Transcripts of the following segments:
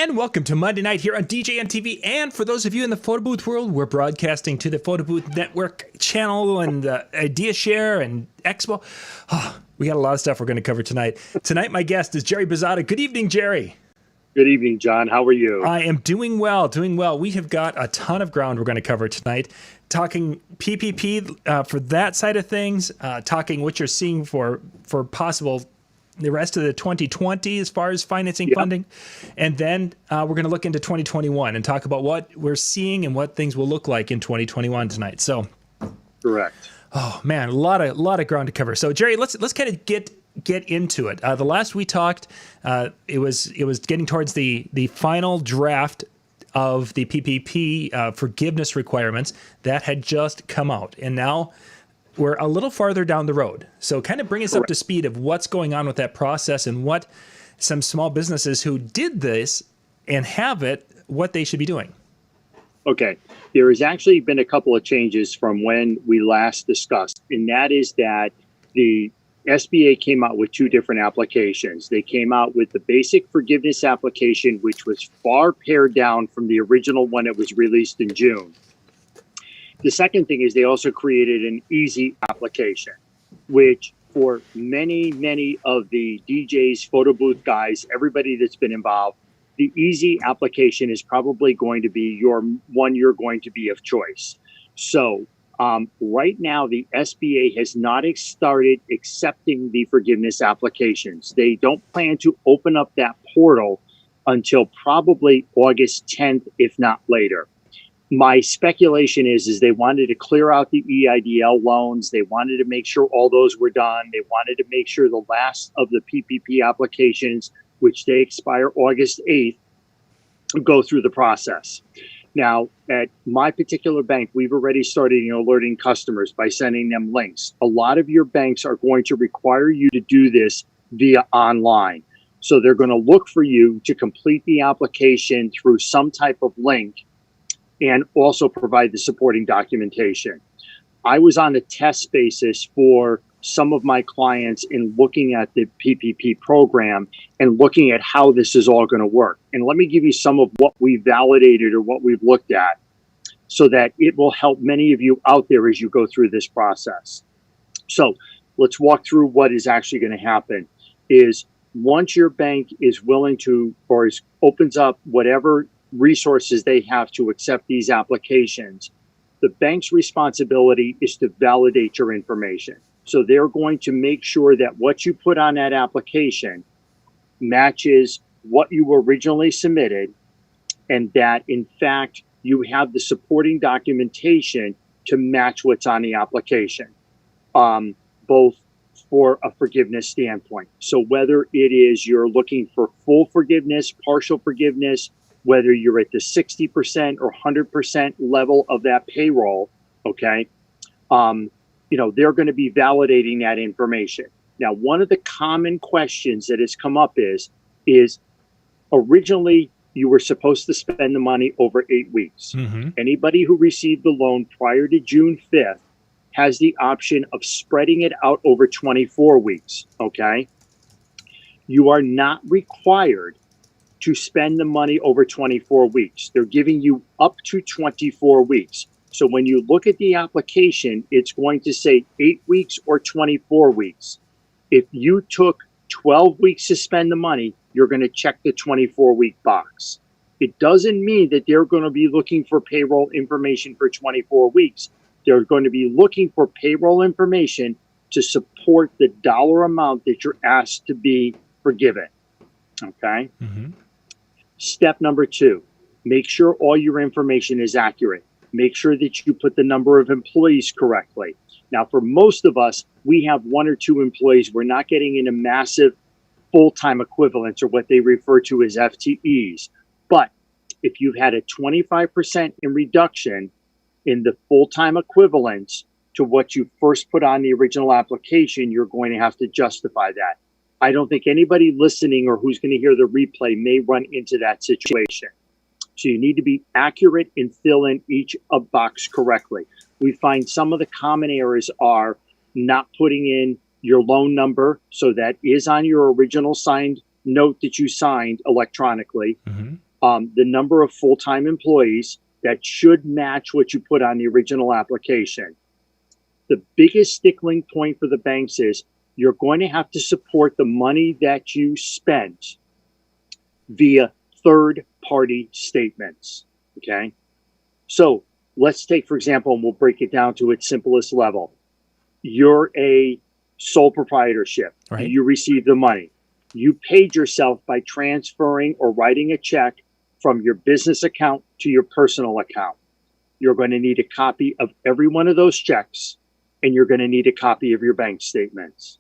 and welcome to Monday Night here on DJN TV. And for those of you in the photo booth world, we're broadcasting to the Photo Booth Network channel and Idea Share and Expo. Oh, we got a lot of stuff we're going to cover tonight. Tonight, my guest is Jerry Bazata. Good evening, Jerry. Good evening, John. How are you? I am doing well, doing well. We have got a ton of ground we're going to cover tonight. Talking PPP for that side of things, talking what you're seeing for possible the rest of the 2020 as far as financing funding. And then we're going to look into 2021 and talk about what we're seeing and what things will look like in 2021 tonight. So, correct. Oh man, a lot of ground to cover. So Jerry, let's kind of get into it. The last we talked, it was getting towards the final draft of the PPP forgiveness requirements that had just come out, and now we're a little farther down the road. So kind of bring us up to speed of what's going on with that process and what some small businesses who did this and have it, what they should be doing. Okay. There has actually been a couple of changes from when we last discussed, and that is that the SBA came out with two different applications. They came out with the basic forgiveness application, which was far pared down from the original one that was released in June. The second thing is they also created an easy application, which for many of the DJs, photo booth guys, everybody that's been involved, the easy application is probably going to be your one you're going to be of choice. So right now, the SBA has not started accepting the forgiveness applications. They don't plan to open up that portal until probably August 10th, if not later. My speculation is they wanted to clear out the EIDL loans. They wanted to make sure all those were done. They wanted to make sure the last of the PPP applications, which they expire August 8th, go through the process. Now, at my particular bank, we've already started alerting customers by sending them links. A lot of your banks are going to require you to do this via online. So they're going to look for you to complete the application through some type of link and also provide the supporting documentation. I was on a test basis for some of my clients in looking at the PPP program and looking at how this is all going to work. And let me give you some of what we validated or what we've looked at so that it will help many of you out there as you go through this process. So let's walk through what is actually going to happen is once your bank is willing to or opens up whatever resources they have to accept these applications, the bank's responsibility is to validate your information. So they're going to make sure that what you put on that application matches what you originally submitted, and that in fact you have the supporting documentation to match what's on the application, both for a forgiveness standpoint. So whether it is you're looking for full forgiveness, partial forgiveness, whether you're at the 60% or 100% level of that payroll, okay, they're going to be validating that information. Now, one of the common questions that has come up is originally you were supposed to spend the money over 8 weeks. Mm-hmm. Anybody who received the loan prior to June 5th has the option of spreading it out over 24 weeks, okay? You are not required to spend the money over 24 weeks. They're giving you up to 24 weeks. So when you look at the application, it's going to say 8 weeks or 24 weeks. If you took 12 weeks to spend the money, you're going to check the 24-week box. It doesn't mean that they're going to be looking for payroll information for 24 weeks. They're going to be looking for payroll information to support the dollar amount that you're asked to be forgiven. Okay? Mm-hmm. Step number 2, make sure all your information is accurate. Make sure that you put the number of employees correctly. Now, for most of us, we have 1 or 2 employees. We're not getting into massive full-time equivalents or what they refer to as FTEs. But if you've had a 25% in reduction in the full-time equivalents to what you first put on the original application, you're going to have to justify that. I don't think anybody listening or who's going to hear the replay may run into that situation. So you need to be accurate and fill in each box correctly. We find some of the common errors are not putting in your loan number, so that is on your original signed note that you signed electronically. Mm-hmm. the number of full-time employees that should match what you put on the original application. The biggest stickling point for the banks is you're going to have to support the money that you spent via third-party statements, okay? So let's take, for example, and we'll break it down to its simplest level. You're a sole proprietorship. Right. You receive the money. You paid yourself by transferring or writing a check from your business account to your personal account. You're going to need a copy of every one of those checks, and you're going to need a copy of your bank statements.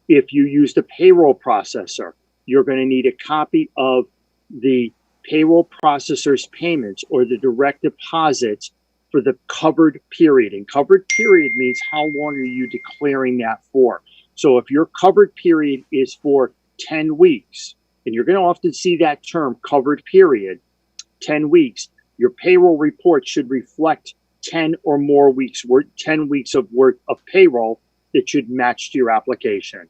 If you used a payroll processor, you're going to need a copy of the payroll processor's payments or the direct deposits for the covered period. And covered period means how long are you declaring that for? So if your covered period is for 10 weeks, and you're going to often see that term covered period, 10 weeks, your payroll report should reflect 10 or more weeks worth, 10 weeks of worth of payroll that should match to your application.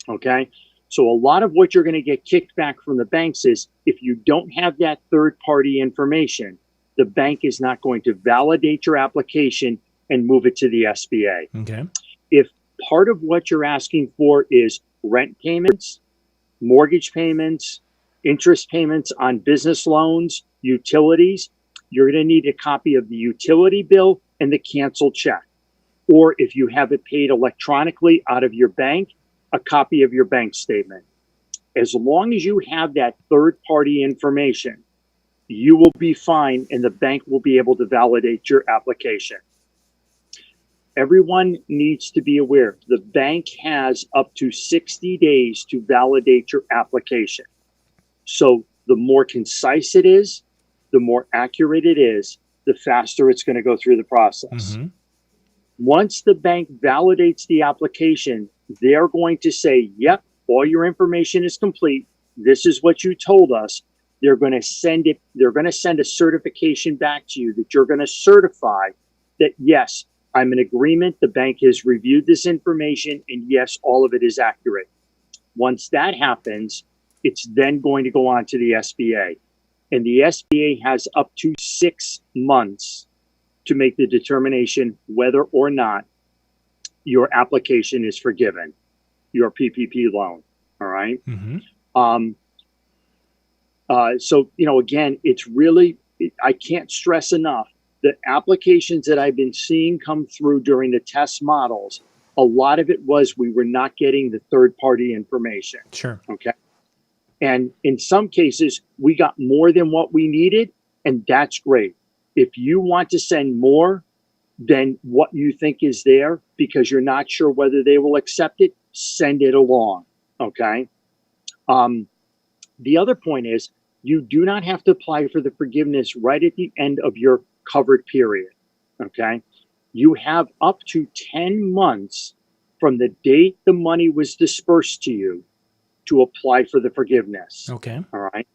Okay. So a lot of what you're going to get kicked back from the banks is if you don't have that third party information, the bank is not going to validate your application and move it to the SBA. Okay. If part of what you're asking for is rent payments, mortgage payments, interest payments on business loans, utilities, you're going to need a copy of the utility bill and the canceled check. Or if you have it paid electronically out of your bank, a copy of your bank statement. As long as you have that third-party information, you will be fine and the bank will be able to validate your application. Everyone needs to be aware the bank has up to 60 days to validate your application. So the more concise it is, the more accurate it is, the faster it's going to go through the process. Mm-hmm. Once the bank validates the application, they're going to say, yep, all your information is complete. This is what you told us. They're going to send it. They're going to send a certification back to you that you're going to certify that, yes, I'm in agreement. The bank has reviewed this information and yes, all of it is accurate. Once that happens, it's then going to go on to the SBA. And the SBA has up to 6 months to make the determination whether or not your application is forgiven, your PPP loan. All right. Mm-hmm. So, again, it's really, I can't stress enough the applications that I've been seeing come through during the test models. A lot of it was we were not getting the third party information. Sure. Okay. And in some cases, we got more than what we needed, and that's great. If you want to send more than what you think is there because you're not sure whether they will accept it, send it along. Okay. The other point is you do not have to apply for the forgiveness right at the end of your covered period. Okay. You have up to 10 months from the date the money was dispersed to you to apply for the forgiveness. Okay. All right.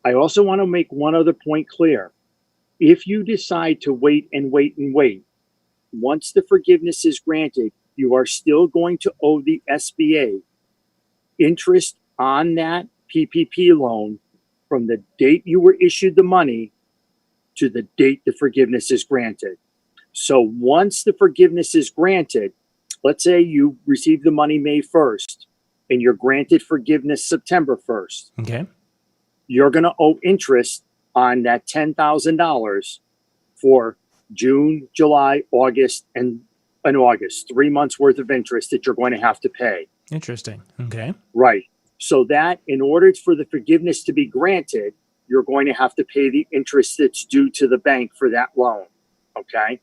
I also want to make one other point clear. If you decide to wait and wait and wait, once the forgiveness is granted, you are still going to owe the SBA interest on that PPP loan from the date you were issued the money to the date the forgiveness is granted. So once the forgiveness is granted, let's say you receive the money May 1st and you're granted forgiveness September 1st. Okay. You're going to owe interest on that $10,000 for June, July, August, and August, 3 months worth of interest that you're going to have to pay. Interesting. Okay. Right. So that in order for the forgiveness to be granted, you're going to have to pay the interest that's due to the bank for that loan. Okay.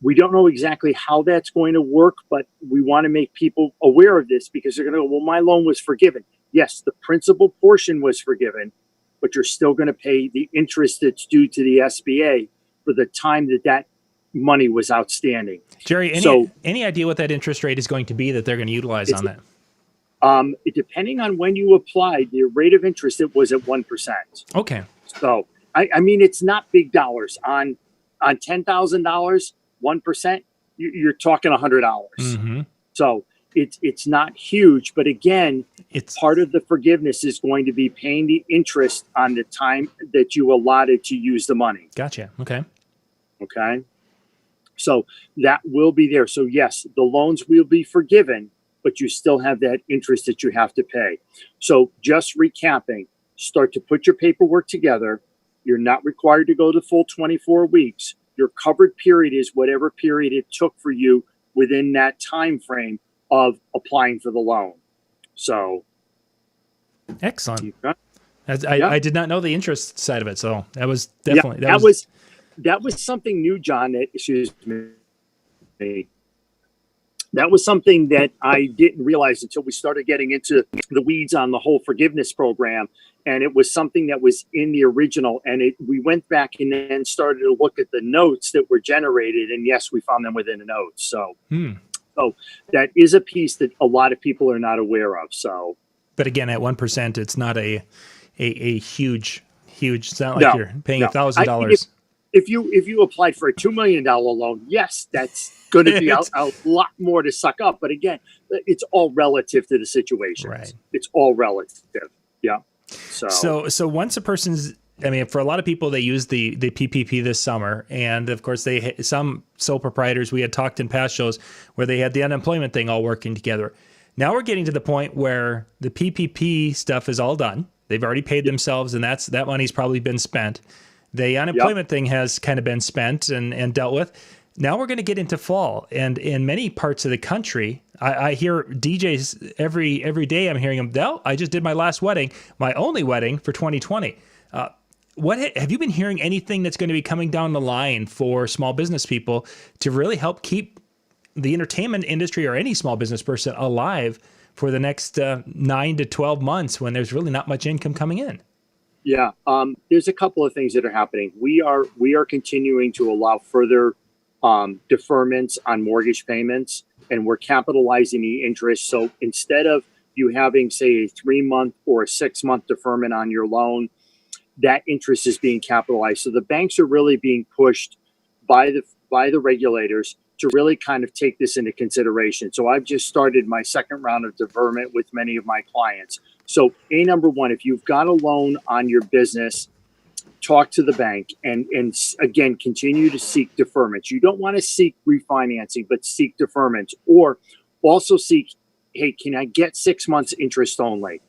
We don't know exactly how that's going to work, but we want to make people aware of this because they're going to go, well, my loan was forgiven. Yes, the principal portion was forgiven, but you're still going to pay the interest that's due to the SBA for the time that money was outstanding. Jerry, any idea what that interest rate is going to be that they're going to utilize on that? Depending on when you applied, the rate of interest, it was at 1%. Okay. So, I mean, it's not big dollars. On $10,000, 1%, you're talking $100. Mm-hmm. So it's not huge, but again, It's part of the forgiveness is going to be paying the interest on the time that you allotted to use the money. gotcha. Okay. Okay. So that will be there. So yes, the loans will be forgiven, but you still have that interest that you have to pay. So just recapping, start to put your paperwork together. You're not required to go the full 24 weeks. Your covered period is whatever period it took for you within that time frame of applying for the loan. So Excellent. okay. I did not know the interest side of it, so that was Yeah, definitely that was something new, John. That excuse me. That was something that I didn't realize until we started getting into the weeds on the whole forgiveness program. And it was something that was in the original. And we went back and then started to look at the notes that were generated. And yes, we found them within the notes. So, so that is a piece that a lot of people are not aware of. So, but again, at 1%, it's not a huge. It's not like no, you're paying no. $1,000. If you applied for a $2 million loan, yes, that's going to be a lot more to suck up. But again, it's all relative to the situation. Right. It's all relative. Yeah. So once a person's, I mean, for a lot of people, they use the PPP this summer, and of course, some sole proprietors, we had talked in past shows where they had the unemployment thing all working together. Now we're getting to the point where the PPP stuff is all done. They've already paid themselves, and that money's probably been spent. The unemployment thing has kind of been spent and dealt with. Now we're going to get into fall, and in many parts of the country, I hear DJs every day. I'm hearing them. No, I just did my last wedding, my only wedding for 2020. What have you been hearing? Anything that's going to be coming down the line for small business people to really help keep the entertainment industry or any small business person alive for the next 9 to 12 months when there's really not much income coming in? Yeah, there's a couple of things that are happening. We are continuing to allow further deferments on mortgage payments, and we're capitalizing the interest. So instead of you having, say, a 3-month or a 6-month deferment on your loan, that interest is being capitalized. So the banks are really being pushed by the regulators to really kind of take this into consideration. So I've just started my second round of deferment with many of my clients. So number one, if you've got a loan on your business, talk to the bank and again, continue to seek deferments. You don't want to seek refinancing, but seek deferments, or also seek, hey, can I get 6 months interest only?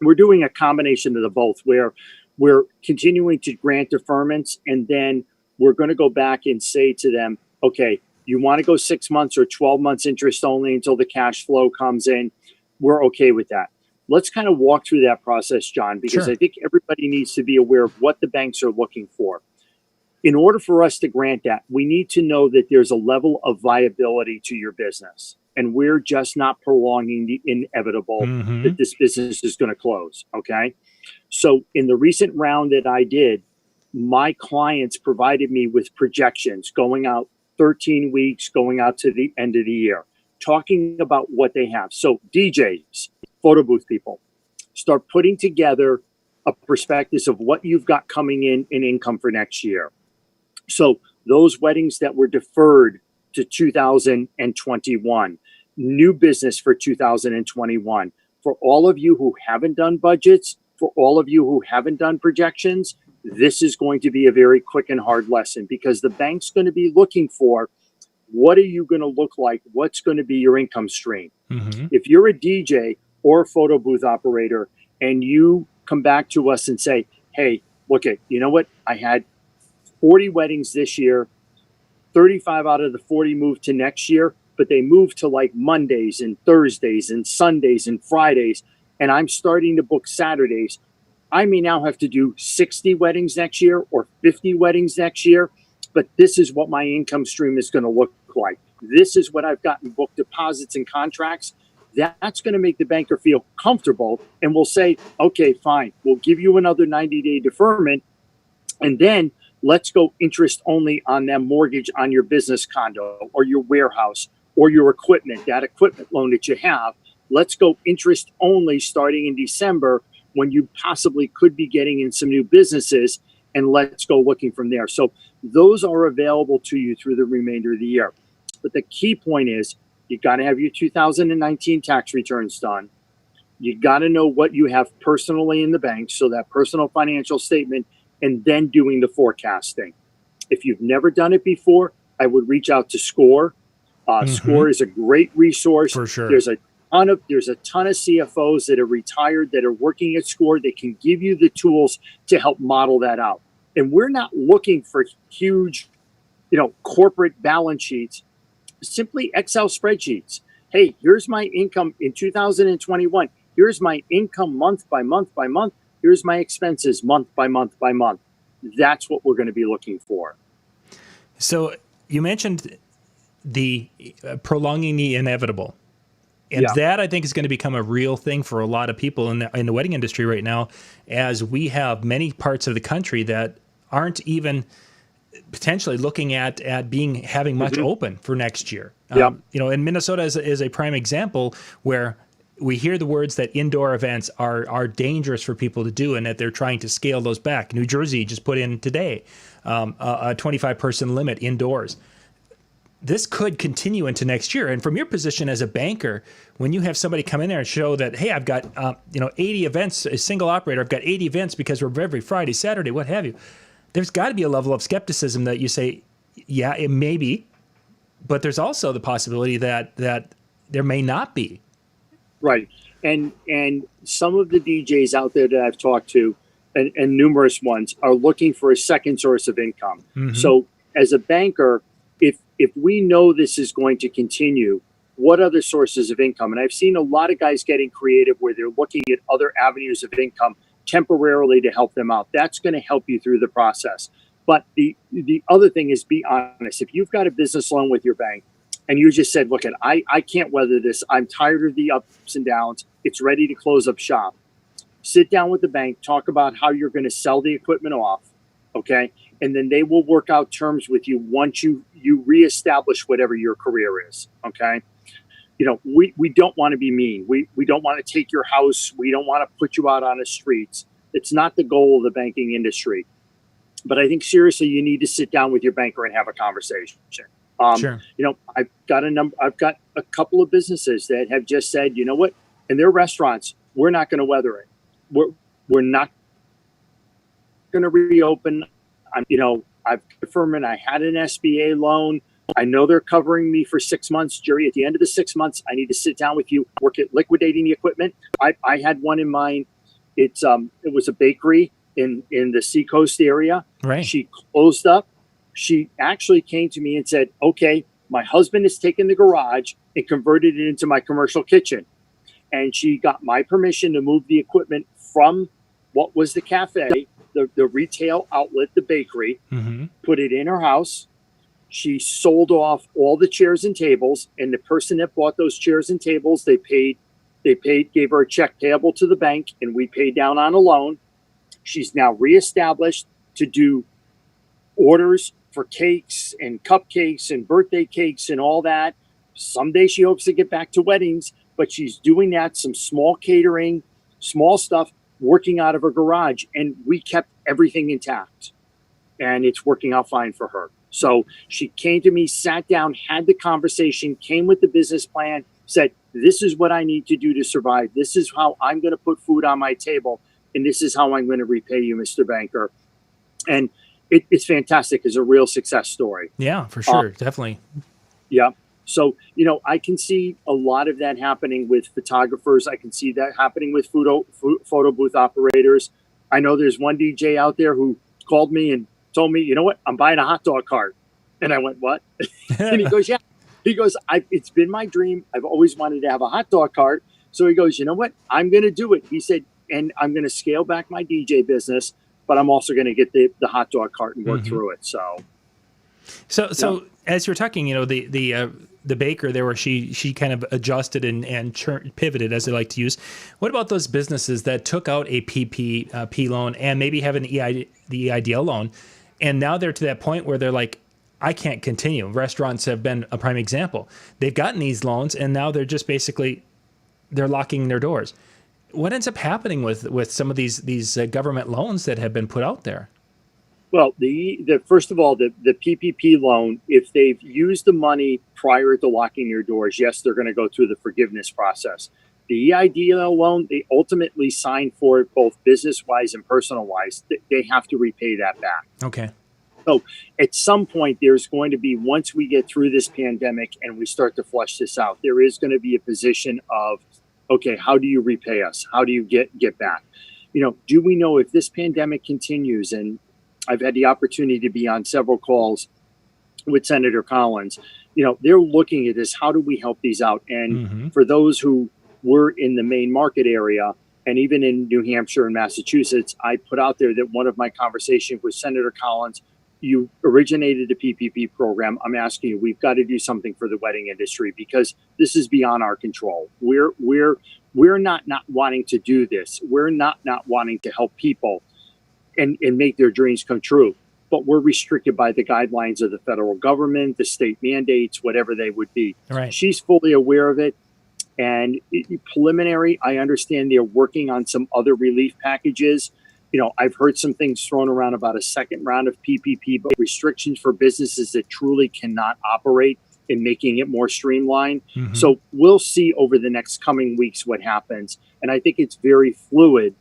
We're doing a combination of the both, where we're continuing to grant deferments, and then we're going to go back and say to them, okay, you want to go 6 months or 12 months interest only until the cash flow comes in. We're okay with that. Let's kind of walk through that process, John, because Sure. I think everybody needs to be aware of what the banks are looking for. In order for us to grant that, we need to know that there's a level of viability to your business. And we're just not prolonging the inevitable that this business is going to close. Okay. So in the recent round that I did, my clients provided me with projections going out 13 weeks, going out to the end of the year, talking about what they have. So DJs, photo booth people, start putting together a prospectus of what you've got coming in income for next year. So those weddings that were deferred to 2021, new business for 2021. For all of you who haven't done budgets, for all of you who haven't done projections, this is going to be a very quick and hard lesson, because the bank's going to be looking for, what are you going to look like? What's going to be your income stream? If you're a DJ or a photo booth operator and you come back to us and say, hey, look, you know what? I had 40 weddings this year, 35 out of the 40 moved to next year, but they moved to like Mondays and Thursdays and Sundays and Fridays, and I'm starting to book Saturdays. I may now have to do 60 weddings next year or 50 weddings next year, but this is what my income stream is going to look like. This is what I've gotten booked deposits and contracts. That's going to make the banker feel comfortable, and we'll say, okay, fine, we'll give you another 90-day deferment, and then let's go interest only on that mortgage on your business condo or your warehouse or your equipment, that equipment loan that you have. Let's go interest only starting in December, when you possibly could be getting in some new businesses, and let's go looking from there. So those are available to you through the remainder of the year. But the key point is, You got to have your 2019 tax returns done. You got to know what you have personally in the bank, so that personal financial statement, and then doing the forecasting. If you've never done it before, I would reach out to SCORE. SCORE is a great resource. For sure. There's a ton of CFOs that are retired that are working at SCORE that can give you the tools to help model that out. And we're not looking for huge, corporate balance sheets, simply Excel spreadsheets. Hey, here's my income in 2021. Here's my income month by month by month. Here's my expenses month by month by month. That's what we're going to be looking for. So you mentioned the prolonging the inevitable. And that, I think, is going to become a real thing for a lot of people in the wedding industry right now, as we have many parts of the country that aren't even potentially looking at having much open for next year. And Minnesota is a prime example where we hear the words that indoor events are dangerous for people to do and that they're trying to scale those back. New Jersey just put in today a 25-person limit indoors. This could continue into next year. And from your position as a banker, when you have somebody come in there and show that, hey, I've got 80 events, a single operator, I've got 80 events because we're every Friday, Saturday, what have you, there's got to be a level of skepticism that you say, yeah, it may be, but there's also the possibility that there may not be. Right. And some of the DJs out there that I've talked to, and numerous ones, are looking for a second source of income. So as a banker, if we know this is going to continue, what other sources of income? And I've seen a lot of guys getting creative where they're looking at other avenues of income temporarily to help them out. That's going to help you through the process. But the other thing is, be honest. If you've got a business loan with your bank and you just said, look, I can't weather this. I'm tired of the ups and downs. It's ready to close up shop. Sit down with the bank, talk about how you're going to sell the equipment off. Okay. And then they will work out terms with you once you reestablish whatever your career is. Okay. We don't want to be mean. We don't want to take your house. We don't want to put you out on the streets. It's not the goal of the banking industry. But I think seriously, you need to sit down with your banker and have a conversation. Sure. I've got a couple of businesses that have just said, you know what, in their restaurants, we're not going to weather it. We're not going to reopen. I've confirmed I had an SBA loan. I know they're covering me for 6 months. Jerry, at the end of the 6 months, I need to sit down with you, work at liquidating the equipment. I had one in mind. It was a bakery in the Seacoast area. Right. She closed up. She actually came to me and said, okay, my husband has taken the garage and converted it into my commercial kitchen. And she got my permission to move the equipment from what was the cafe, the retail outlet, the bakery, put it in her house. She sold off all the chairs and tables, and the person that bought those chairs and tables, they gave her a check payable to the bank, and we paid down on a loan. She's now reestablished to do orders for cakes and cupcakes and birthday cakes and all that. Someday she hopes to get back to weddings, but she's doing that, some small catering, small stuff, working out of her garage, and we kept everything intact, and it's working out fine for her. So she came to me, sat down, had the conversation, came with the business plan, said, this is what I need to do to survive. This is how I'm going to put food on my table, and this is how I'm going to repay you, Mr. Banker. And it's fantastic. It's a real success story. Yeah, for sure. Definitely. Yeah. So, I can see a lot of that happening with photographers. I can see that happening with photo booth operators. I know there's one DJ out there who called me and told me, you know what, I'm buying a hot dog cart. And I went, what? And he goes, yeah. He goes, it's been my dream. I've always wanted to have a hot dog cart. So he goes, you know what, I'm going to do it. He said, and I'm going to scale back my DJ business, but I'm also going to get the hot dog cart and work through it. So as you're talking, the baker there, where she kind of adjusted and pivoted, as they like to use. What about those businesses that took out a PPP loan and maybe have the EIDL loan, and now they're to that point where they're like, I can't continue. Restaurants have been a prime example. They've gotten these loans, and now they're just basically they're locking their doors. What ends up happening with some of these government loans that have been put out there? Well, the first of all, the PPP loan, if they've used the money prior to locking your doors, yes, they're going to go through the forgiveness process. The EIDL loan, they ultimately sign for it both business wise and personal wise. They have to repay that back. Okay. So at some point, there's going to be, once we get through this pandemic and we start to flush this out, there is going to be a position of, okay, how do you repay us? How do you get back? Do we know if this pandemic continues? And I've had the opportunity to be on several calls with Senator Collins. They're looking at this. How do we help these out? And for those who were in the main market area, and even in New Hampshire and Massachusetts, I put out there that one of my conversations with Senator Collins, you originated the PPP program. I'm asking you, we've got to do something for the wedding industry because this is beyond our control. We're not wanting to do this. We're not wanting to help people and make their dreams come true. But we're restricted by the guidelines of the federal government, the state mandates, whatever they would be. Right. She's fully aware of it. And preliminary, I understand they're working on some other relief packages. I've heard some things thrown around about a second round of PPP, but restrictions for businesses that truly cannot operate and making it more streamlined. So we'll see over the next coming weeks what happens. And I think it's very fluid.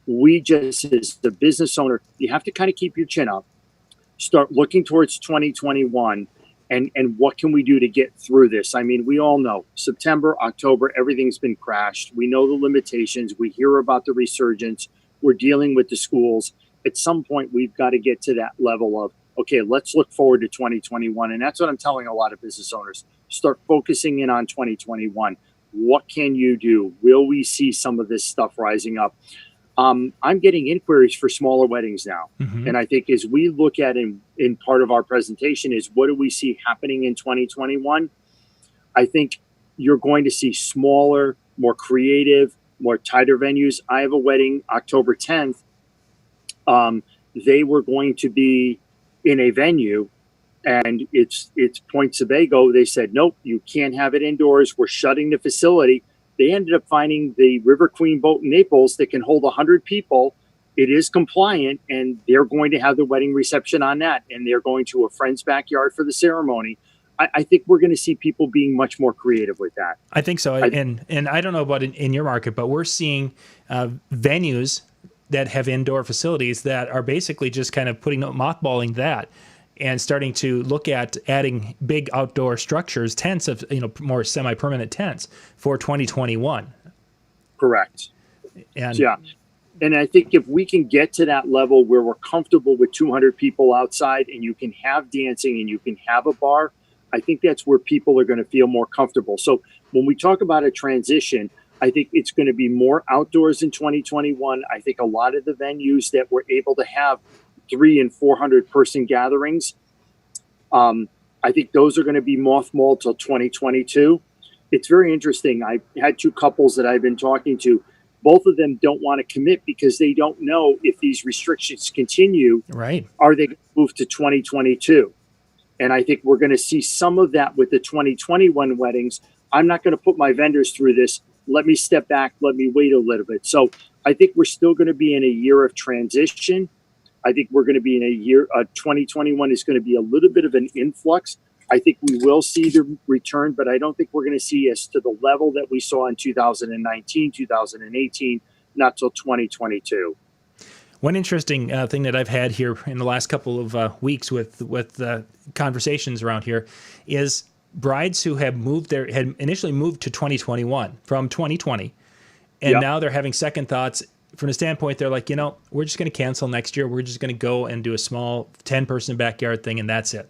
We just, as the business owner, you have to kind of keep your chin up, start looking towards 2021. And what can we do to get through this? I mean, we all know September, October, everything's been crashed. We know the limitations. We hear about the resurgence. We're dealing with the schools. At some point, we've got to get to that level of, okay, let's look forward to 2021. And that's what I'm telling a lot of business owners. Start focusing in on 2021. What can you do? Will we see some of this stuff rising up? I'm getting inquiries for smaller weddings now. And I think as we look at in part of our presentation is what do we see happening in 2021? I think you're going to see smaller, more creative, more tighter venues. I have a wedding October 10th. They were going to be in a venue and it's Point Sebago. They said, nope, you can't have it indoors. We're shutting the facility. They ended up finding the River Queen boat in Naples that can hold 100 people. It is compliant, and they're going to have the wedding reception on that, and they're going to a friend's backyard for the ceremony. I think we're going to see people being much more creative with that. I think so. And I don't know about in your market, but we're seeing venues that have indoor facilities that are basically just kind of mothballing that and starting to look at adding big outdoor structures, tents of, more semi-permanent tents for 2021. Correct. And yeah. And I think if we can get to that level where we're comfortable with 200 people outside and you can have dancing and you can have a bar, I think that's where people are going to feel more comfortable. So when we talk about a transition, I think it's going to be more outdoors in 2021. I think a lot of the venues that were able to have 300 and 400 person gatherings, I think those are going to be mothballed till 2022. It's very interesting. I had two couples that I've been talking to. Both of them don't want to commit because they don't know if these restrictions continue. Right. Are they going to move to 2022? And I think we're going to see some of that with the 2021 weddings. I'm not going to put my vendors through this. Let me step back. Let me wait a little bit. So I think we're still going to be in a year of transition. I think we're going to be in a year, 2021 is going to be a little bit of an influx. I think we will see the return, but I don't think we're going to see us to the level that we saw in 2019, 2018, not till 2022. One interesting thing that I've had here in the last couple of weeks with conversations around here is brides who had initially moved to 2021 from 2020, and now they're having second thoughts. From the standpoint, they're like, we're just going to cancel next year. We're just going to go and do a small 10-person backyard thing, and that's it.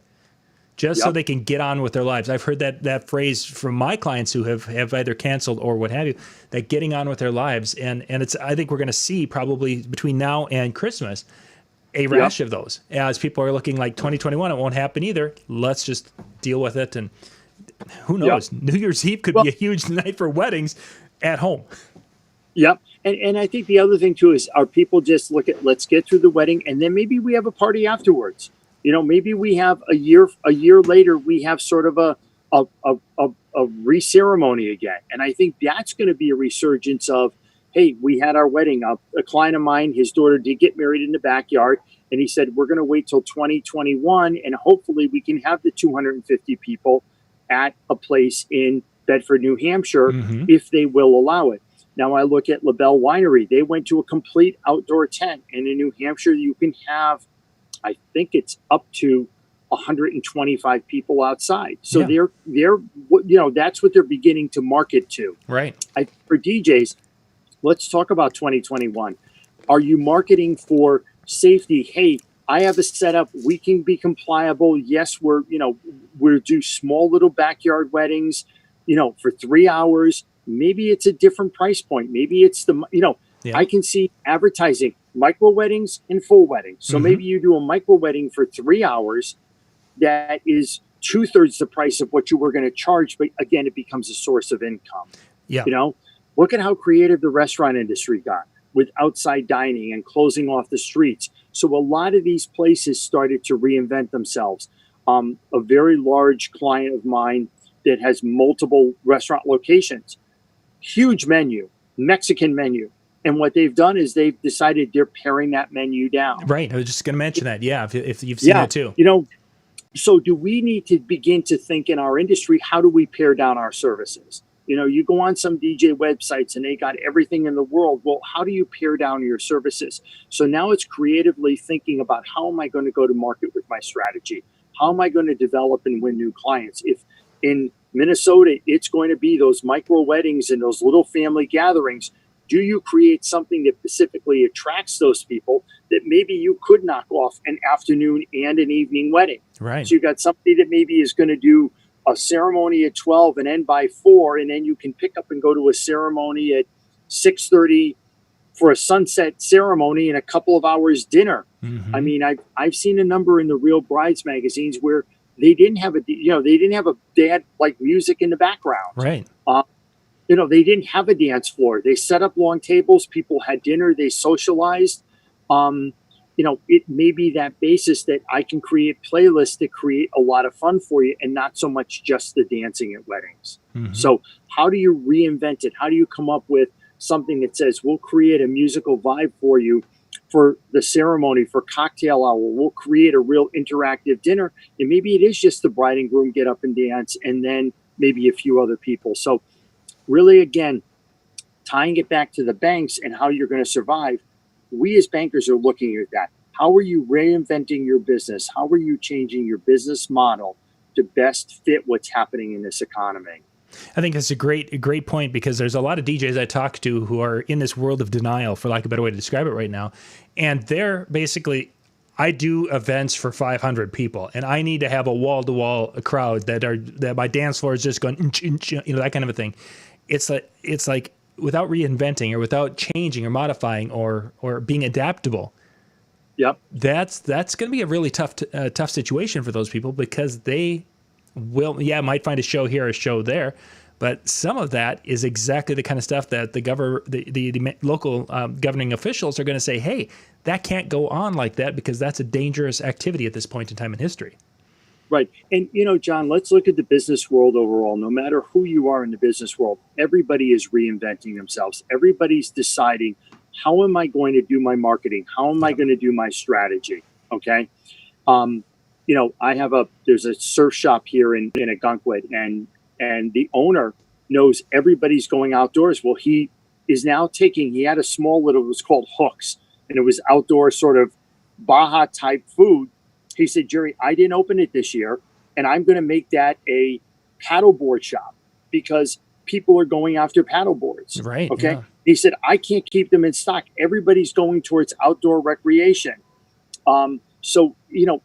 Just so they can get on with their lives. I've heard that phrase from my clients who have either canceled or what have you, that getting on with their lives. And I think we're going to see probably between now and Christmas a rash of those as people are looking like 2021. It won't happen either. Let's just deal with it. And who knows? New Year's Eve could be a huge night for weddings at home. Yep. And I think the other thing too is our people just look at, let's get through the wedding and then maybe we have a party afterwards. Maybe we have a year later, we have sort of a re-ceremony again. And I think that's going to be a resurgence of, hey, we had our wedding. A client of mine, his daughter did get married in the backyard. And he said, we're going to wait till 2021, and hopefully we can have the 250 people at a place in Bedford, New Hampshire, if they will allow it. Now I look at LaBelle Winery. They went to a complete outdoor tent. And in New Hampshire, you can have, I think it's up to 125 people outside. So they're that's what they're beginning to market to. Right. For DJs, let's talk about 2021. Are you marketing for safety? Hey, I have a setup. We can be compliable. Yes, we're do small little backyard weddings, for 3 hours. Maybe it's a different price point. Maybe it's I can see advertising micro weddings and full weddings. So maybe you do a micro wedding for 3 hours. That is 2/3 the price of what you were going to charge. But again, it becomes a source of income. Yeah. Look at how creative the restaurant industry got with outside dining and closing off the streets. So a lot of these places started to reinvent themselves. A very large client of mine that has multiple restaurant locations, huge menu, Mexican menu. And what they've done is they've decided they're paring that menu down. Right. I was just going to mention that. Yeah. If you've seen that too. So do we need to begin to think in our industry, how do we pare down our services? You go on some DJ websites and they got everything in the world. Well, how do you pare down your services? So now it's creatively thinking about, how am I going to go to market with my strategy? How am I going to develop and win new clients? If in Minnesota, it's going to be those micro weddings and those little family gatherings, do you create something that specifically attracts those people that maybe you could knock off an afternoon and an evening wedding? Right. So you got somebody that maybe is going to do a ceremony at 12 and end by 4, and then you can pick up and go to a ceremony at 6:30 for a sunset ceremony and a couple of hours dinner. I mean, I've seen a number in the Real Brides magazines where they didn't have they had like music in the background. Right. They didn't have a dance floor. They set up long tables. People had dinner. They socialized. It may be that basis that I can create playlists that create a lot of fun for you and not so much just the dancing at weddings. So how do you reinvent it? How do you come up with something that says, we'll create a musical vibe for you for the ceremony, for cocktail hour? We'll create a real interactive dinner. And maybe it is just the bride and groom get up and dance and then maybe a few other people. So really, again, tying it back to the banks and how you're going to survive, we as bankers are looking at that. How are you reinventing your business? How are you changing your business model to best fit what's happening in this economy? I think that's a great point, because there's a lot of DJs I talk to who are in this world of denial, for lack of a better way to describe it right now. And they're basically, I do events for 500 people and I need to have a wall-to-wall crowd that my dance floor is just going, that kind of a thing. It's like without reinventing or without changing or modifying or being adaptable. Yep. That's going to be a really tough situation for those people, because they might find a show here, a show there, but some of that is exactly the kind of stuff that the local governing officials are going to say, hey, that can't go on like that, because that's a dangerous activity at this point in time in history. Right. And, John, let's look at the business world overall. No matter who you are in the business world, everybody is reinventing themselves. Everybody's deciding, how am I going to do my marketing? How am I going to do my strategy? Okay. There's a surf shop here in Agunquit, and the owner knows everybody's going outdoors. Well, he had a small little, it was called Hooks, and it was outdoor sort of Baja type food. He said, Jerry, I didn't open it this year, and I'm going to make that a paddleboard shop because people are going after paddleboards. Right. Okay. Yeah. He said, I can't keep them in stock. Everybody's going towards outdoor recreation. So,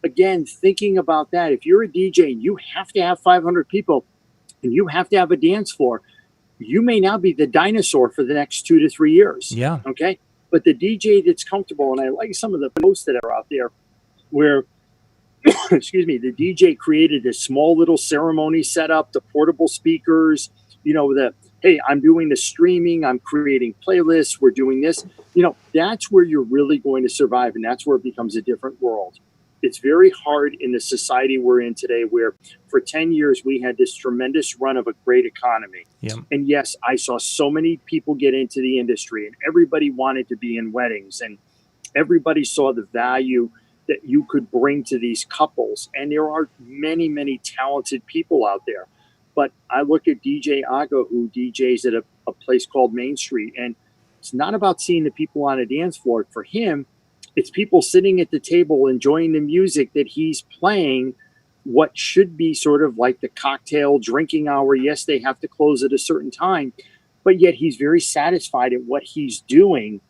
again, thinking about that, if you're a DJ and you have to have 500 people and you have to have a dance floor, you may now be the dinosaur for the next 2 to 3 years. Yeah. Okay. But the DJ that's comfortable, and I like some of the posts that are out there where, excuse me, the DJ created this small little ceremony setup, the portable speakers, hey, I'm doing the streaming, I'm creating playlists, we're doing this. That's where you're really going to survive, and that's where it becomes a different world. It's very hard in the society we're in today, where for 10 years we had this tremendous run of a great economy. Yep. And yes, I saw so many people get into the industry, and everybody wanted to be in weddings, and everybody saw the value that you could bring to these couples. And there are many, many talented people out there. But I look at DJ Aga, who DJs at a place called Main Street, and it's not about seeing the people on a dance floor. For him, it's people sitting at the table enjoying the music that he's playing, what should be sort of like the cocktail drinking hour. Yes, they have to close at a certain time, but yet he's very satisfied at what he's doing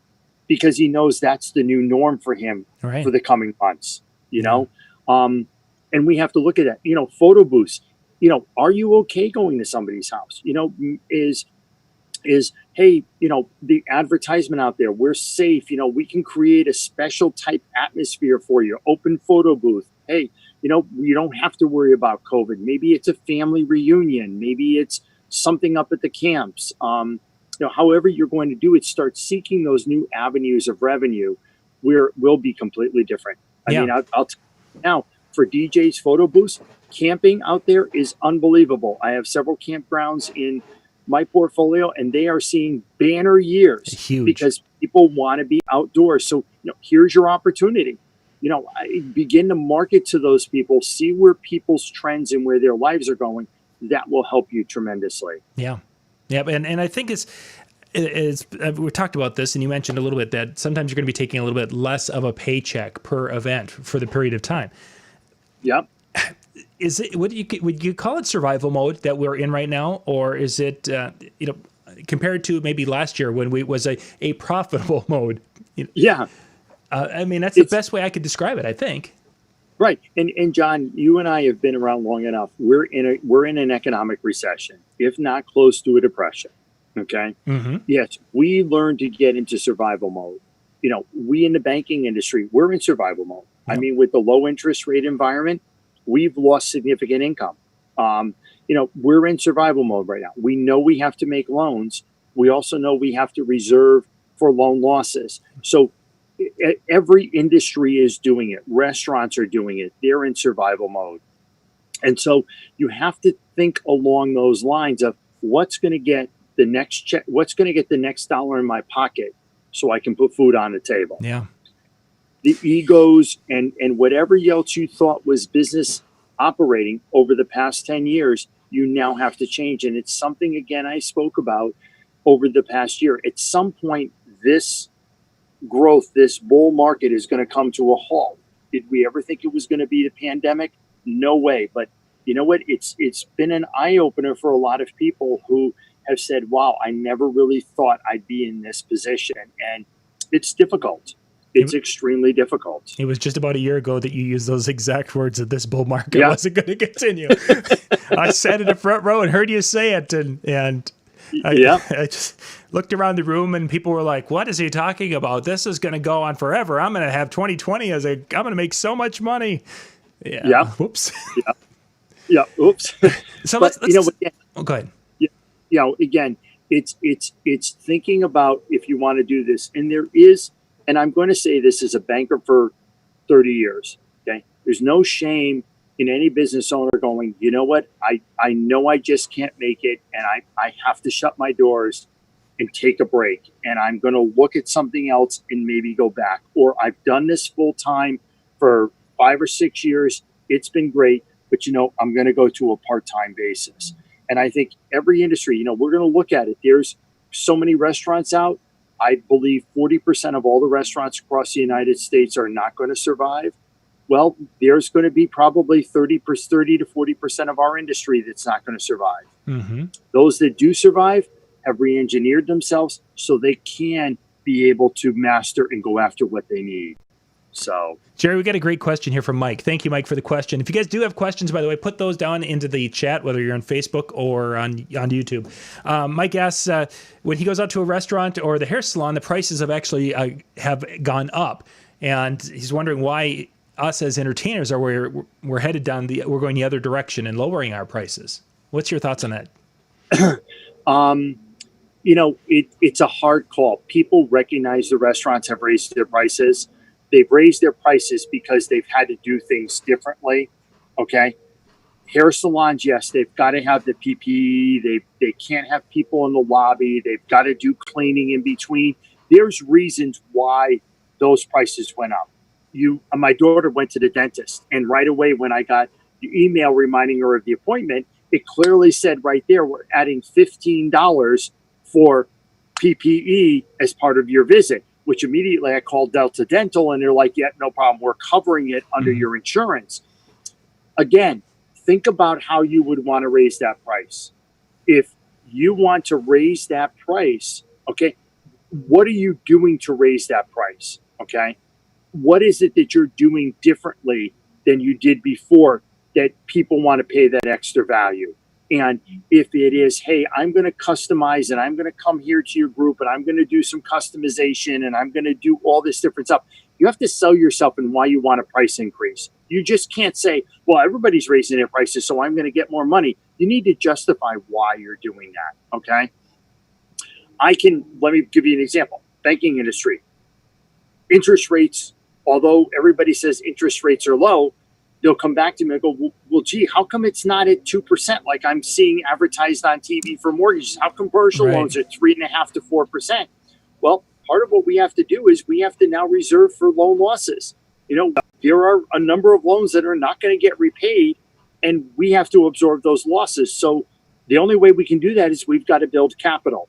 because he knows that's the new norm for him Right. for the coming months, you know? And we have to look at that, photo booths. Are you okay going to somebody's house? Is hey, the advertisement out there, we're safe, we can create a special type atmosphere for you, open photo booth. Hey, you don't have to worry about COVID. Maybe it's a family reunion, maybe it's something up at the camps. However you're going to do it, start seeking those new avenues of revenue where it will be completely different. I mean, I'll tell you now, for DJs, photo booths, camping out there is unbelievable. I have several campgrounds in my portfolio, and they are seeing banner years. Huge. Because people want to be outdoors. So, here's your opportunity. Begin to market to those people, see where people's trends and where their lives are going. That will help you tremendously. Yeah. Yeah. And I think we talked about this, and you mentioned a little bit that sometimes you're going to be taking a little bit less of a paycheck per event for the period of time. Yep. Is it, would you call it survival mode that we're in right now? Or is it, compared to maybe last year when we was a profitable mode? Yeah. I mean, that's the best way I could describe it, I think. Right. And John, you and I have been around long enough. We're in an economic recession, if not close to a depression. Okay. Mm-hmm. Yes. We learned to get into survival mode. We in the banking industry, we're in survival mode. Yep. I mean, with the low interest rate environment, we've lost significant income. We're in survival mode right now. We know we have to make loans. We also know we have to reserve for loan losses. So every industry is doing it. Restaurants are doing it. They're in survival mode. And so you have to think along those lines of what's going to get the next check, what's going to get the next dollar in my pocket so I can put food on the table. Yeah. The egos and whatever else you thought was business operating over the past 10 years, you now have to change. And it's something, again, I spoke about over the past year. At some point, this growth, this bull market is going to come to a halt. Did we ever think it was going to be the pandemic? No way. But you know what? It's been an eye-opener for a lot of people who have said, wow, I never really thought I'd be in this position. And it's difficult. It's extremely difficult. It was just about a year ago that you used those exact words that this bull market wasn't going to continue. I sat in the front row and heard you say it, and I just looked around the room and people were like, "What is he talking about? This is going to go on forever. I'm going to have 2020 I'm going to make so much money." Yeah. Whoops. Yeah. Oops. So but, let's again, go ahead. Again, it's thinking about if you want to do this, and there is. And I'm going to say this as a banker for 30 years. Okay. There's no shame in any business owner going, you know what? I know I just can't make it. And I have to shut my doors and take a break. And I'm going to look at something else and maybe go back. Or I've done this full time for 5 or 6 years. It's been great. But, I'm going to go to a part-time basis. And I think every industry, we're going to look at it. There's so many restaurants out. I believe 40% of all the restaurants across the United States are not going to survive. Well, there's going to be probably 30 to 40% of our industry that's not going to survive. Mm-hmm. Those that do survive have re-engineered themselves so they can be able to master and go after what they need. So, Jerry, we got a great question here from Mike. Thank you, Mike, for the question. If you guys do have questions, by the way, put those down into the chat, whether you're on Facebook or on YouTube. Mike asks, when he goes out to a restaurant or the hair salon, the prices have actually have gone up, and he's wondering why us as entertainers are we're headed down we're going the other direction and lowering our prices. What's your thoughts on that? It's a hard call. People recognize the restaurants have raised their prices. They've raised their prices because they've had to do things differently. Okay. Hair salons, yes, they've got to have the PPE. They can't have people in the lobby. They've got to do cleaning in between. There's reasons why those prices went up. my daughter went to the dentist, and right away when I got the email reminding her of the appointment, it clearly said right there, we're adding $15 for PPE as part of your visit, which immediately I called Delta Dental, and they're like, yeah, no problem. We're covering it under your insurance. Again, think about how you would want to raise that price. If you want to raise that price, okay, what are you doing to raise that price? Okay. What is it that you're doing differently than you did before that people want to pay that extra value? And if it is, hey, I'm going to customize and I'm going to come here to your group and I'm going to do some customization and I'm going to do all this different stuff, you have to sell yourself and why you want a price increase. You just can't say, well, everybody's raising their prices, so I'm going to get more money. You need to justify why you're doing that. Okay. Let me give you an example. Banking industry, interest rates, although everybody says interest rates are low, they'll come back to me and go, well, gee, how come it's not at 2% like I'm seeing advertised on TV for mortgages? How come commercial loans are 3.5% to 4%? Well, part of what we have to do is we have to now reserve for loan losses. There are a number of loans that are not going to get repaid, and we have to absorb those losses. So the only way we can do that is we've got to build capital.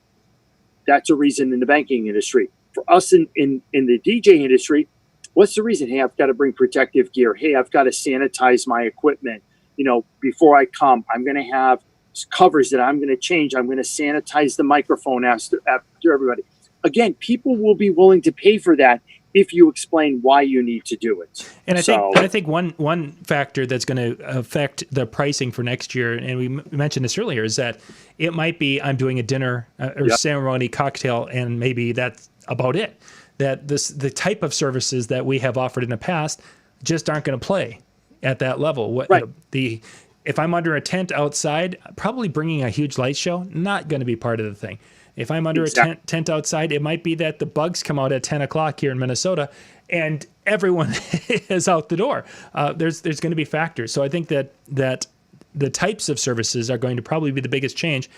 That's a reason in the banking industry. For us in the DJ industry, what's the reason? Hey, I've got to bring protective gear. Hey, I've got to sanitize my equipment. Before I come, I'm going to have covers that I'm going to change. I'm going to sanitize the microphone after everybody. Again, people will be willing to pay for that if you explain why you need to do it. And I think one factor that's going to affect the pricing for next year, and we mentioned this earlier, is that it might be I'm doing a dinner or ceremony cocktail, and maybe that's about it. That the type of services that we have offered in the past just aren't going to play at that level. Right. If I'm under a tent outside, probably bringing a huge light show, not going to be part of the thing. If I'm under a tent outside, it might be that the bugs come out at 10 o'clock here in Minnesota and everyone is out the door. There's going to be factors. So I think that the types of services are going to probably be the biggest change.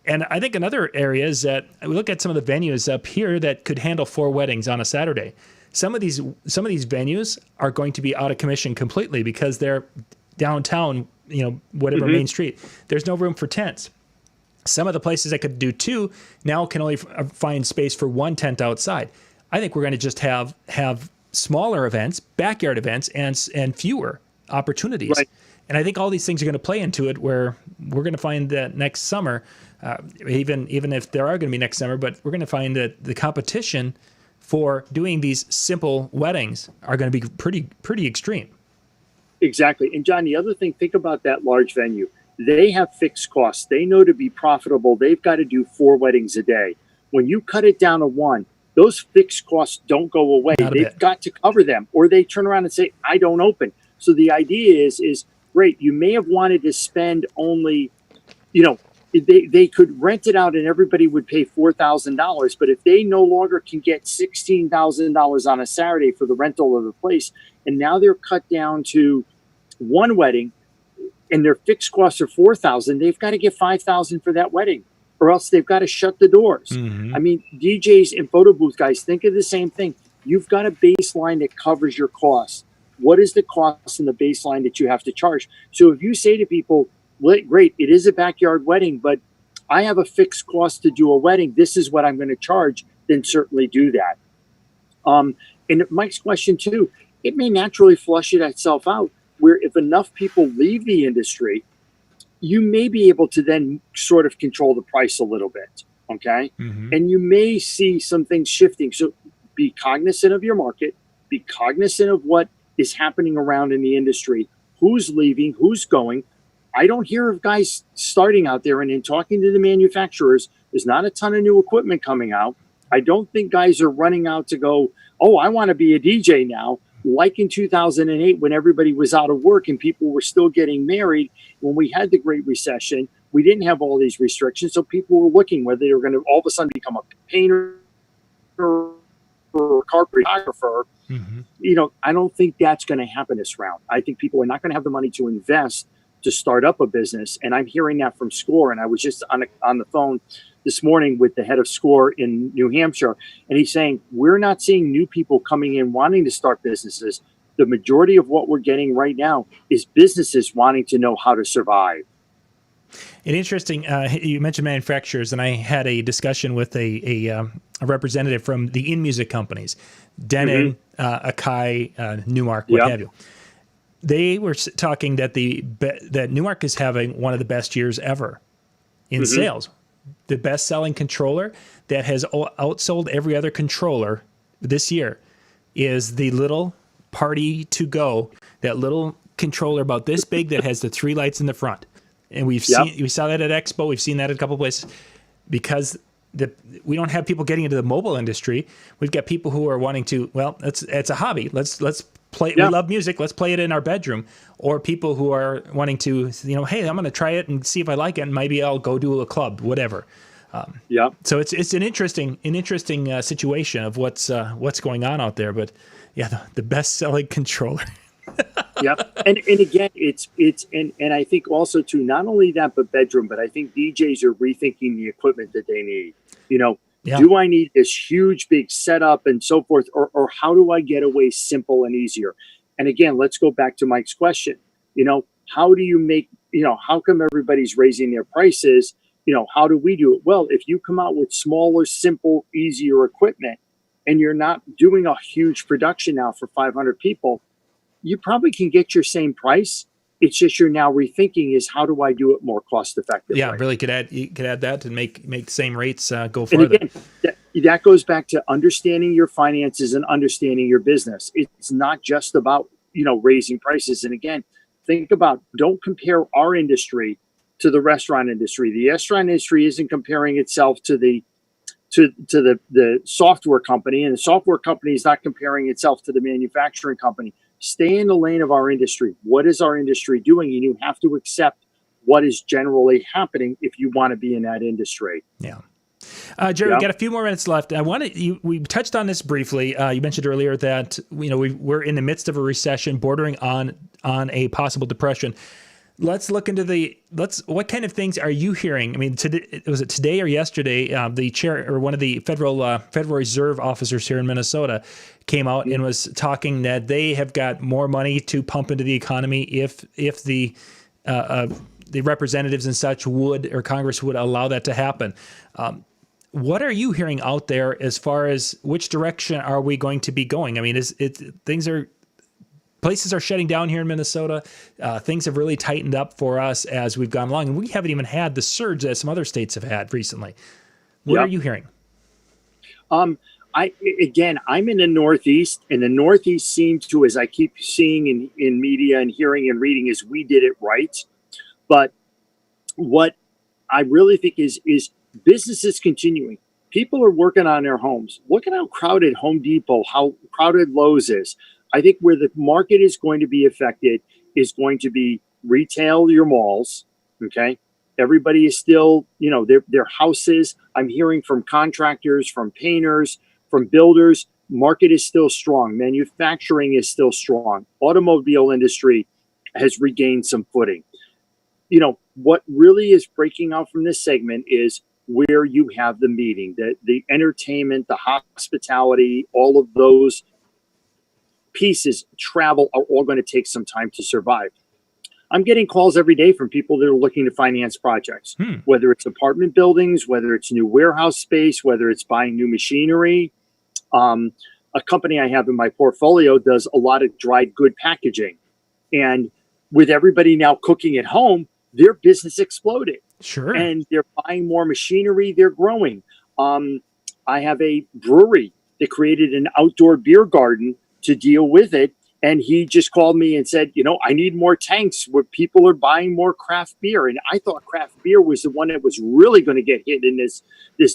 And I think another area is that we look at some of the venues up here that could handle 4 weddings on a Saturday. Some of these venues are going to be out of commission completely because they're downtown, whatever main street. There's no room for tents. Some of the places that could do 2 now can only find space for 1 tent outside. I think we're going to just have smaller events, backyard events, and fewer opportunities. Right. And I think all these things are going to play into it, where we're going to find that next summer, even if there are going to be next summer, but we're going to find that the competition for doing these simple weddings are going to be pretty extreme. Exactly. And John, the other thing, think about that large venue. They have fixed costs. They know to be profitable, they've got to do 4 weddings a day. When you cut it down to 1, those fixed costs don't go away. They've got to cover them, or they turn around and say, I don't open. So the idea is great. You may have wanted to spend only, they could rent it out and everybody would pay $4,000. But if they no longer can get $16,000 on a Saturday for the rental of the place, and now they're cut down to 1 wedding, and their fixed costs are $4,000, they've got to get $5,000 for that wedding, or else they've got to shut the doors. I mean, DJs and photo booth guys, think of the same thing. You've got a baseline that covers your costs. What is the cost and the baseline that you have to charge? So if you say to people, well, great, it is a backyard wedding, but I have a fixed cost to do a wedding, this is what I'm going to charge, then certainly do that. And Mike's question too, it may naturally flush itself out, where if enough people leave the industry, you may be able to then sort of control the price a little bit, okay? And you may see some things shifting. So be cognizant of your market, be cognizant of what is happening around in the industry, who's leaving, who's going. I don't hear of guys starting out there, and in talking to the manufacturers, there's not a ton of new equipment coming out. I don't think guys are running out to go, oh, I want to be a DJ now. Like in 2008, when everybody was out of work and people were still getting married, when we had the Great Recession, we didn't have all these restrictions. So people were looking whether they were going to all of a sudden become a painter or a carpet photographer. I don't think that's going to happen this round. I think people are not going to have the money to invest to start up a business. And I'm hearing that from SCORE. And I was just on the phone this morning with the head of SCORE in New Hampshire. And he's saying, we're not seeing new people coming in wanting to start businesses. the majority of what we're getting right now is businesses wanting to know how to survive. And interesting, you mentioned manufacturers, and I had a discussion with a representative from the in-music companies, Denon, Akai, Newmark, what have you. They were talking that that Newmark is having one of the best years ever in sales. The best-selling controller that has outsold every other controller this year is the little Party to Go, that little controller about this big that has the 3 lights in the front. And we saw that at Expo. We've seen that at a couple places because we don't have people getting into the mobile industry. We've got people who are wanting to. Well, it's a hobby. Let's play. We love music. Let's play it in our bedroom. Or people who are wanting to, hey, I'm going to try it and see if I like it, and maybe I'll go to a club, whatever. So it's an interesting situation of what's going on out there. But the best selling controller. And again, it's and I think also too, not only that, but bedroom, but I think DJs are rethinking the equipment that they need. Do I need this huge big setup and so forth, or how do I get away simple and easier? And again, let's go back to Mike's question. How do you make, how come everybody's raising their prices? How do we do it? Well, if you come out with smaller, simple, easier equipment, and you're not doing a huge production now for 500 people, you probably can get your same price. It's just you're now rethinking is how do I do it more cost effectively? Yeah, really you could add that and make the same rates go further. And again, that goes back to understanding your finances and understanding your business. It's not just about raising prices. And again, don't compare our industry to the restaurant industry. The restaurant industry isn't comparing itself to the software company, and the software company is not comparing itself to the manufacturing company. Stay in the lane of our industry. What is our industry doing? And you have to accept what is generally happening if you want to be in that industry. Yeah. Jerry, we got a few more minutes left. We touched on this briefly. You mentioned earlier that we're in the midst of a recession, bordering on a possible depression. Let's look into what kind of things are you hearing? I mean, was it today or yesterday? The chair or one of the Federal Reserve officers here in Minnesota came out and was talking that they have got more money to pump into the economy if the representatives and such or Congress would allow that to happen. What are you hearing out there as far as which direction are we going to be going? I mean, places are shutting down here in Minnesota. Things have really tightened up for us as we've gone along, and we haven't even had the surge that some other states have had recently. What are you hearing? I'm in the Northeast, and the Northeast seems to, as I keep seeing in media and hearing and reading, is we did it right. But what I really think is businesses continuing. People are working on their homes. Look at how crowded Home Depot, how crowded Lowe's is. I think where the market is going to be affected is going to be retail, your malls. Okay. Everybody is still, their houses. I'm hearing from contractors, from painters, from builders. Market is still strong. Manufacturing is still strong. Automobile industry has regained some footing. What really is breaking out from this segment is where you have the meeting, the entertainment, the hospitality, all of those pieces, travel, are all going to take some time to survive. I'm getting calls every day from people that are looking to finance projects, whether it's apartment buildings, whether it's new warehouse space, whether it's buying new machinery. A company I have in my portfolio does a lot of dried good packaging. And with everybody now cooking at home, their business exploded. Sure. And they're buying more machinery. They're growing. I have a brewery that created an outdoor beer garden to deal with it. And he just called me and said, I need more tanks where people are buying more craft beer. And I thought craft beer was the one that was really going to get hit in this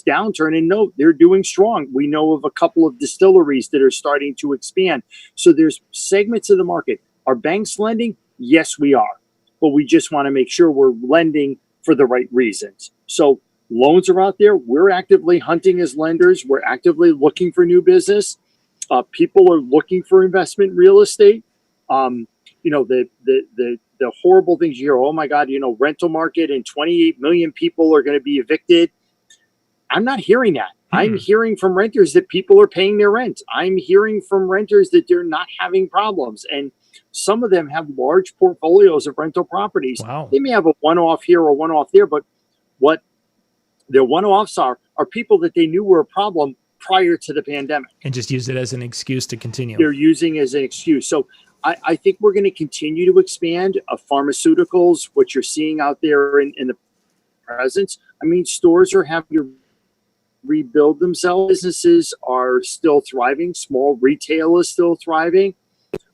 downturn. And no, they're doing strong. We know of a couple of distilleries that are starting to expand. So there's segments of the market. Are banks lending? Yes, we are. But we just want to make sure we're lending for the right reasons. So loans are out there. We're actively hunting as lenders. We're actively looking for new business. People are looking for investment real estate. The horrible things you hear, oh my God, rental market and 28 million people are going to be evicted. I'm not hearing that. I'm hearing from renters that people are paying their rent. I'm hearing from renters that they're not having problems. And some of them have large portfolios of rental properties. Wow. They may have a one-off here or one-off there, but what their one-offs are people that they knew were a problem prior to the pandemic. And just use it as an excuse to continue. They're using it as an excuse. So I think we're going to continue to expand pharmaceuticals, what you're seeing out there in the presence. I mean, stores are having to rebuild themselves. Businesses are still thriving. Small retail is still thriving.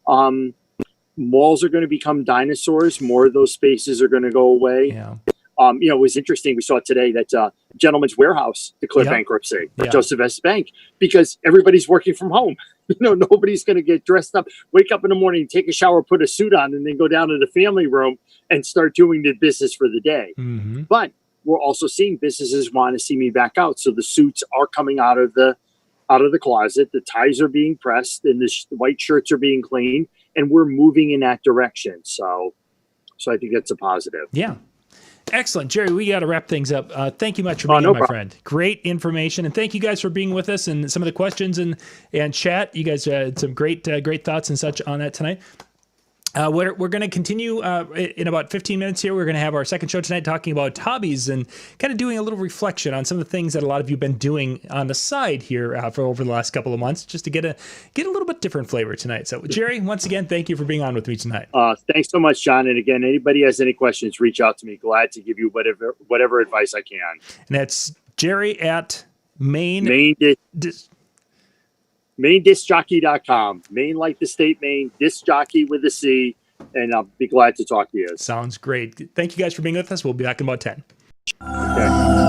Malls are going to become dinosaurs. More of those spaces are going to go away. Yeah. It was interesting. We saw today that Gentleman's Warehouse declared bankruptcy, Joseph S. Bank, because everybody's working from home. Nobody's going to get dressed up, wake up in the morning, take a shower, put a suit on, and then go down to the family room and start doing the business for the day. Mm-hmm. But we're also seeing businesses want to see me back out. So the suits are coming out of the closet. The ties are being pressed and the white shirts are being cleaned, and we're moving in that direction. So I think that's a positive. Yeah. Excellent. Jerry, we got to wrap things up. Thank you much for being here, my friend. Great information. And thank you guys for being with us and some of the questions and chat. You guys had some great thoughts and such on that tonight. We're going to continue in about 15 minutes here. We're going to have our second show tonight talking about hobbies and kind of doing a little reflection on some of the things that a lot of you have been doing on the side here for over the last couple of months, just to get a little bit different flavor tonight. So, Jerry, once again, thank you for being on with me tonight. Thanks so much, John. And again, anybody has any questions, reach out to me. Glad to give you whatever advice I can. And that's Jerry at MainDiscJockey.com. Maine like the state Maine, disc jockey with a C, and I'll be glad to talk to you. Sounds great. Thank you guys for being with us. We'll be back in about 10. Okay.